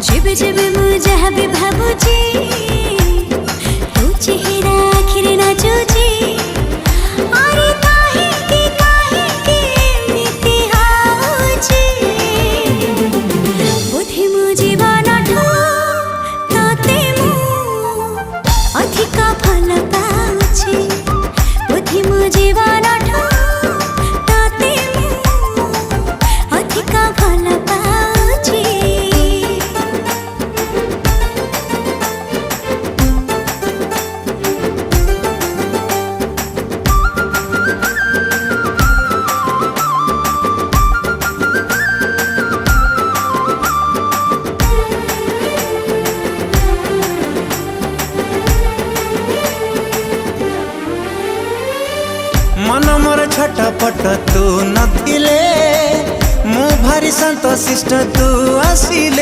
जेबे जेबे मुझे भी भाबुची तू चेहरा आखिर नाचुची अरे काहे के एमिति हाउची बोधे मो जीवनठू तते मु अधिका भल पाउची बोधे मो जीवनठू तते मु अधिका भल पाउची। मन मोर छटपट तू नथिले मु भारी संतोषिष्ट तू आसिले।